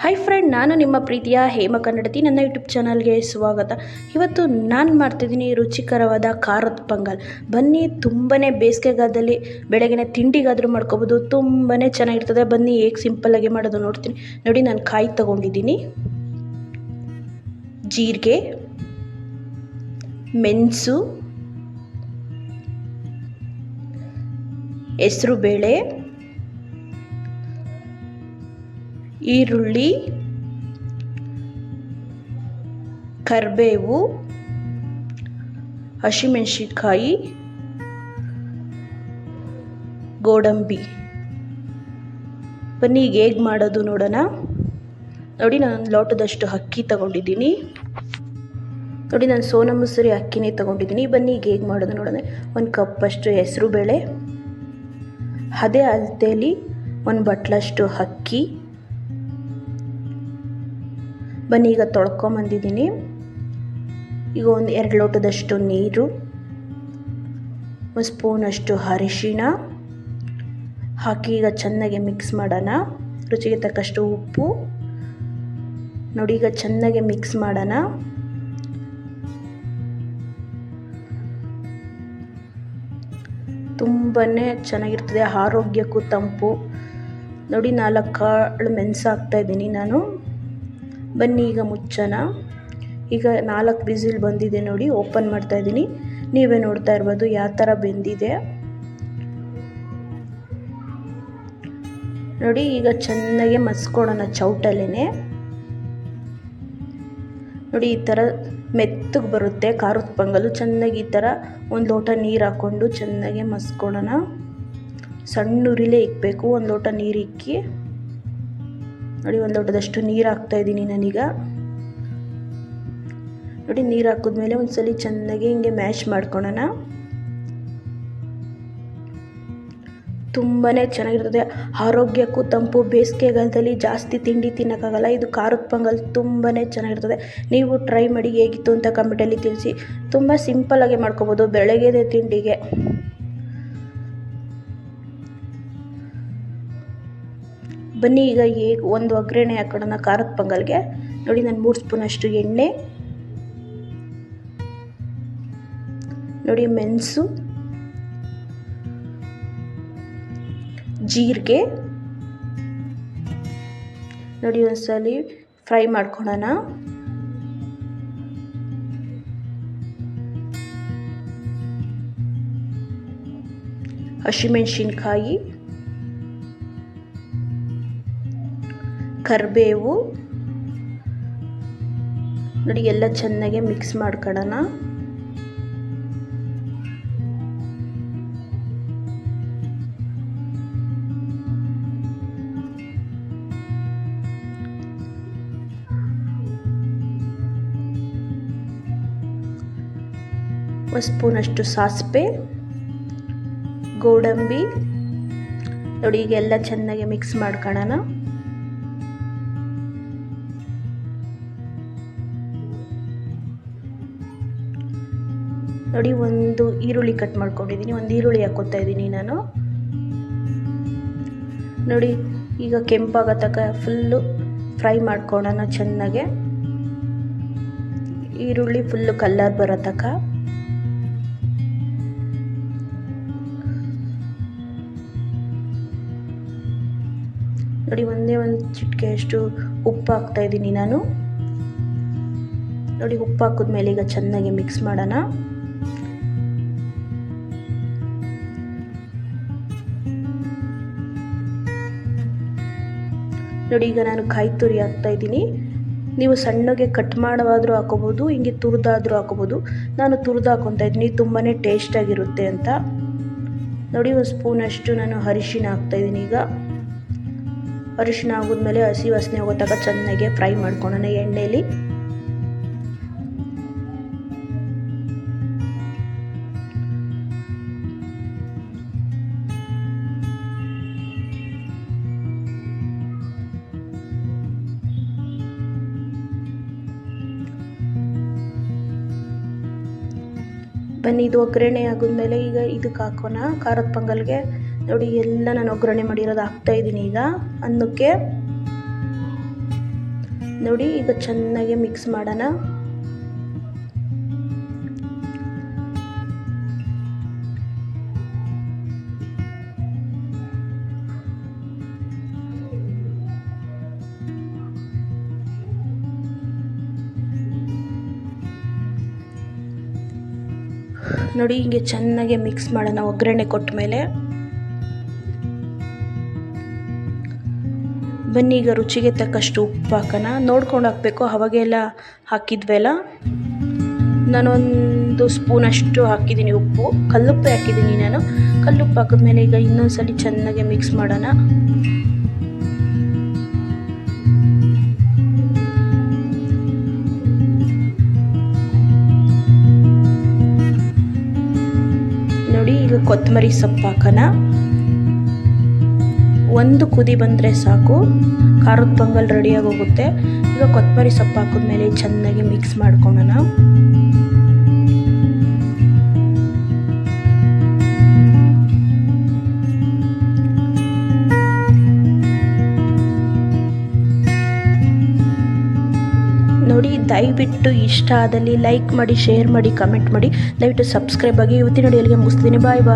Hi friend, ನಾನು ನಿಮ್ಮ ಪ್ರೀತಿಯ ಹೇಮ ಕನ್ನಡತಿ. ನನ್ನ ಯೂಟ್ಯೂಬ್ ಚಾನಲ್ಗೆ ಸ್ವಾಗತ. ಇವತ್ತು ನಾನು ಮಾಡ್ತಿದ್ದೀನಿ ರುಚಿಕರವಾದ ಖಾರದ ಪೊಂಗಲ್. ಬನ್ನಿ, ತುಂಬಾ ಬೇಸಿಗೆಗಾಲದಲ್ಲಿ ಬೆಳಗಿನ ತಿಂಡಿಗಾದರೂ ಮಾಡ್ಕೋಬೋದು. ತುಂಬಾ ಚೆನ್ನಾಗಿರ್ತದೆ. ಬನ್ನಿ ಹೇಗೆ ಸಿಂಪಲ್ಲಾಗಿ ಮಾಡೋದು ನೋಡ್ತೀನಿ. ನೋಡಿ, ನಾನು ಕಾಯಿ ತೊಗೊಂಡಿದ್ದೀನಿ, ಜೀರಿಗೆ, ಮೆಣಸು, ಹೆಸರುಬೇಳೆ, ಈರುಳ್ಳಿ, ಕರಿಬೇವು, ಹಸಿಮೆಣಸಿನ್ಕಾಯಿ, ಗೋಡಂಬಿ. ಬನ್ನಿ ಈಗ ಹೇಗೆ ಮಾಡೋದು ನೋಡೋಣ. ನೋಡಿ, ನಾನು ಲೋಟದಷ್ಟು ಅಕ್ಕಿ ತಗೊಂಡಿದ್ದೀನಿ. ನೋಡಿ, ನಾನು ಸೋನಾ ಮಸೂರಿ ಅಕ್ಕಿನೇ ತಗೊಂಡಿದ್ದೀನಿ. ಬನ್ನಿ ಈಗ ಹೇಗೆ ಮಾಡೋದು ನೋಡೋಣ. 1 ಕಪ್ಪಷ್ಟು ಹೆಸರು ಬೇಳೆ, ಅದೇ ಅಳತೆಯಲ್ಲಿ 1 ಬಟ್ಲಷ್ಟು ಅಕ್ಕಿ. ಬನ್ನಿ ಈಗ ತೊಳ್ಕೊಂಬಂದಿದ್ದೀನಿ. ಈಗ 2 ಲೋಟದಷ್ಟು ನೀರು, 1 ಸ್ಪೂನಷ್ಟು ಅರಿಶಿಣ ಹಾಕಿ ಈಗ ಚೆನ್ನಾಗಿ ಮಿಕ್ಸ್ ಮಾಡೋಣ. ರುಚಿಗೆ ತಕ್ಕಷ್ಟು ಉಪ್ಪು. ನೋಡಿ, ಈಗ ಚೆನ್ನಾಗಿ ಮಿಕ್ಸ್ ಮಾಡೋಣ. ತುಂಬಾ ಚೆನ್ನಾಗಿರ್ತದೆ, ಆರೋಗ್ಯಕ್ಕೂ ತಂಪು. ನೋಡಿ, 4 ಕಾಳು ಮೆಣಸು ಹಾಕ್ತಾಯಿದ್ದೀನಿ ನಾನು. ಬನ್ನಿ ಈಗ ಮುಚ್ಚೋಣ. ಈಗ 4 ವಿಸಿಲ್ ಬಂದಿದೆ. ನೋಡಿ, ಓಪನ್ ಮಾಡ್ತಾಯಿದ್ದೀನಿ. ನೀವೇ ನೋಡ್ತಾ ಇರ್ಬೋದು ಯಾವ ಥರ ಬೆಂದಿದೆ. ನೋಡಿ, ಈಗ ಚೆನ್ನಾಗಿ ಮಸ್ಕೊಳ್ಳೋಣ ಚೌಟಲ್ಲೇ. ನೋಡಿ, ಈ ಥರ ಮೆತ್ತಗೆ ಬರುತ್ತೆ ಖಾರದ ಪೊಂಗಲು. ಚೆನ್ನಾಗಿ ಈ ಥರ 1 ಲೋಟ ನೀರು ಹಾಕ್ಕೊಂಡು ಚೆನ್ನಾಗಿ ಮಸ್ಕೊಳ್ಳೋಣ. ಸಣ್ಣ ಉರಿಲೇ ಇಕ್ಕಬೇಕು. 1 ಲೋಟ ನೀರು ಇಕ್ಕಿ. ನೋಡಿ, 1 ಲೋಟದಷ್ಟು ನೀರು ಹಾಕ್ತಾಯಿದ್ದೀನಿ ನಾನೀಗ. ನೋಡಿ, ನೀರು ಹಾಕಿದ್ಮೇಲೆ ಒಂದ್ಸಲಿ ಚೆನ್ನಾಗಿ ಹಿಂಗೆ ಮ್ಯಾಶ್ ಮಾಡ್ಕೊಳ್ಳೋಣ. ತುಂಬಾ ಚೆನ್ನಾಗಿರ್ತದೆ, ಆರೋಗ್ಯಕ್ಕೂ ತಂಪು. ಬೇಸಿಗೆಗಾಲದಲ್ಲಿ ಜಾಸ್ತಿ ತಿಂಡಿ ತಿನ್ನೋಕ್ಕಾಗಲ್ಲ. ಇದು ಖಾರದ ಪೊಂಗಲ್ ತುಂಬಾ ಚೆನ್ನಾಗಿರ್ತದೆ. ನೀವು ಟ್ರೈ ಮಾಡಿ, ಹೇಗಿತ್ತು ಅಂತ ಕಮೆಂಟಲ್ಲಿ ತಿಳಿಸಿ. ತುಂಬ ಸಿಂಪಲ್ಲಾಗಿ ಮಾಡ್ಕೋಬೋದು ಬೆಳಗ್ಗೆದೆ ತಿಂಡಿಗೆ. ಬನ್ನಿ ಈಗ ಹೇಗೆ ಒಂದು ಒಗ್ಗರಣೆ ಹಾಕೋಣ ಖಾರದ ಪೊಂಗಲ್ಗೆ. ನೋಡಿ, ನಾನು 3 ಸ್ಪೂನಷ್ಟು ಎಣ್ಣೆ, ನೋಡಿ ಮೆಣಸು, ಜೀರಿಗೆ, ನೋಡಿ ಒಂದ್ಸಲಿ ಫ್ರೈ ಮಾಡ್ಕೊಳ್ಳೋಣ. ಹಸಿಮೆಣಸಿನ್ಕಾಯಿ, ಕರಿಬೇವು. ನೋಡಿ, ಎಲ್ಲ ಚೆನ್ನಾಗಿ ಮಿಕ್ಸ್ ಮಾಡ್ಕೊಳ್ಳೋಣ. ಒಂದು ಸ್ಪೂನಷ್ಟು ಸಾಸಿವೆ, ಗೋಡಂಬಿ. ನೋಡಿ, ಈಗ ಎಲ್ಲ ಚೆನ್ನಾಗಿ ಮಿಕ್ಸ್ ಮಾಡ್ಕೊಳ್ಳೋಣ. ನೋಡಿ, 1 ಈರುಳ್ಳಿ ಕಟ್ ಮಾಡ್ಕೊಂಡಿದ್ದೀನಿ. 1 ಈರುಳ್ಳಿ ಹಾಕ್ಕೊತಾ ಇದ್ದೀನಿ ನಾನು. ನೋಡಿ, ಈಗ ಕೆಂಪಾಗೋ ತನಕ ಫುಲ್ಲು ಫ್ರೈ ಮಾಡ್ಕೊಳ್ಳೋಣ ಚೆನ್ನಾಗೆ. ಈರುಳ್ಳಿ ಫುಲ್ಲು ಕಲರ್ ಬರೋ ತನಕ. ನೋಡಿ, ಒಂದೇ 1 ಚಿಟಿಕೆಯಷ್ಟು ಉಪ್ಪು ಹಾಕ್ತಾಯಿದ್ದೀನಿ ನಾನು. ನೋಡಿ, ಉಪ್ಪು ಹಾಕಿದ್ಮೇಲೆ ಈಗ ಚೆನ್ನಾಗಿ ಮಿಕ್ಸ್ ಮಾಡೋಣ. ನೋಡಿ, ಈಗ ನಾನು ಕಾಯಿ ತುರಿ ಹಾಕ್ತಾಯಿದ್ದೀನಿ. ನೀವು ಸಣ್ಣಗೆ ಕಟ್ ಮಾಡೋದಾದರೂ ಹಾಕೋಬೋದು, ಹಿಂಗೆ ತುರಿದಾದರೂ ಹಾಕೋಬೋದು. ನಾನು ತುರಿದು ಹಾಕ್ಕೊತಾ ಇದ್ದೀನಿ, ತುಂಬಾ ಟೇಸ್ಟಾಗಿರುತ್ತೆ ಅಂತ. ನೋಡಿ, 1 ಸ್ಪೂನಷ್ಟು ನಾನು ಅರಿಶಿಣ ಹಾಕ್ತಾಯಿದ್ದೀನಿ. ಈಗ ಅರಿಶಿಣ ಆಗೋದ್ಮೇಲೆ ಹಸಿ ವಾಸನೆ ಹೋಗೋ ತನಕ ಚೆನ್ನಾಗಿ ಫ್ರೈ ಮಾಡ್ಕೊಳ್ಳೋಣ ಎಣ್ಣೆಯಲ್ಲಿ. ಬನ್ನಿ, ಇದು ಒಗ್ಗರಣೆ ಆಗೋದ್ಮೇಲೆ ಈಗ ಇದಕ್ಕೆ ಹಾಕೋಣ ಖಾರದ ಪೊಂಗಲ್ಗೆ. ನೋಡಿ, ಎಲ್ಲ ನಾನು ಒಗ್ಗರಣೆ ಮಾಡಿರೋದು ಹಾಕ್ತಾಯಿದ್ದೀನಿ ಈಗ ಅನ್ನಕ್ಕೆ. ನೋಡಿ ಈಗ ಚೆನ್ನಾಗಿ ಮಿಕ್ಸ್ ಮಾಡೋಣ. ನೋಡಿ ಹಿಂಗೆ ಚೆನ್ನಾಗಿ ಮಿಕ್ಸ್ ಮಾಡೋಣ. ಒಗ್ಗರಣೆ ಕೊಟ್ಟ ಮೇಲೆ ಬನ್ನಿ ಈಗ ರುಚಿಗೆ ತಕ್ಕಷ್ಟು ಉಪ್ಪು ಹಾಕೋಣ. ನೋಡ್ಕೊಂಡು ಹಾಕಬೇಕು, ಅವಾಗೆಲ್ಲ ಹಾಕಿದ್ವಲ್ಲ. ನಾನೊಂದು ಸ್ಪೂನಷ್ಟು ಹಾಕಿದ್ದೀನಿ ಉಪ್ಪು, ಕಲ್ಲುಪ್ಪು ಹಾಕಿದ್ದೀನಿ ನಾನು. ಕಲ್ಲುಪ್ಪು ಹಾಕಿದ್ಮೇಲೆ ಈಗ ಇನ್ನೊಂದ್ಸಲಿ ಚೆನ್ನಾಗಿ ಮಿಕ್ಸ್ ಮಾಡೋಣ. ನೋಡಿ ಈಗ ಕೊತ್ತಂಬರಿ ಸೊಪ್ಪು ಹಾಕೋಣ. ಒಂದು ಕುದಿ ಬಂದರೆ ಸಾಕು, ಖಾರದ ಪೊಂಗಲ್ ರೆಡಿಯಾಗಿ ಹೋಗುತ್ತೆ. ಈಗ ಕೊತ್ತಂಬರಿ ಸೊಪ್ಪು ಹಾಕಿದ್ಮೇಲೆ ಚೆನ್ನಾಗಿ ಮಿಕ್ಸ್ ಮಾಡ್ಕೊಳ್ಳೋಣ. ನೋಡಿ ದಯವಿಟ್ಟು ಇಷ್ಟ ಆದಲ್ಲಿ ಲೈಕ್ ಮಾಡಿ, ಶೇರ್ ಮಾಡಿ, ಕಮೆಂಟ್ ಮಾಡಿ. ದಯವಿಟ್ಟು ಸಬ್ಸ್ಕ್ರೈಬ್ ಆಗಿ. ಇವತ್ತಿನ ವಿಡಿಯೋಗೆ ಮುಗಿಸ್ತೀನಿ. ಬಾಯ್ ಬಾಯ್.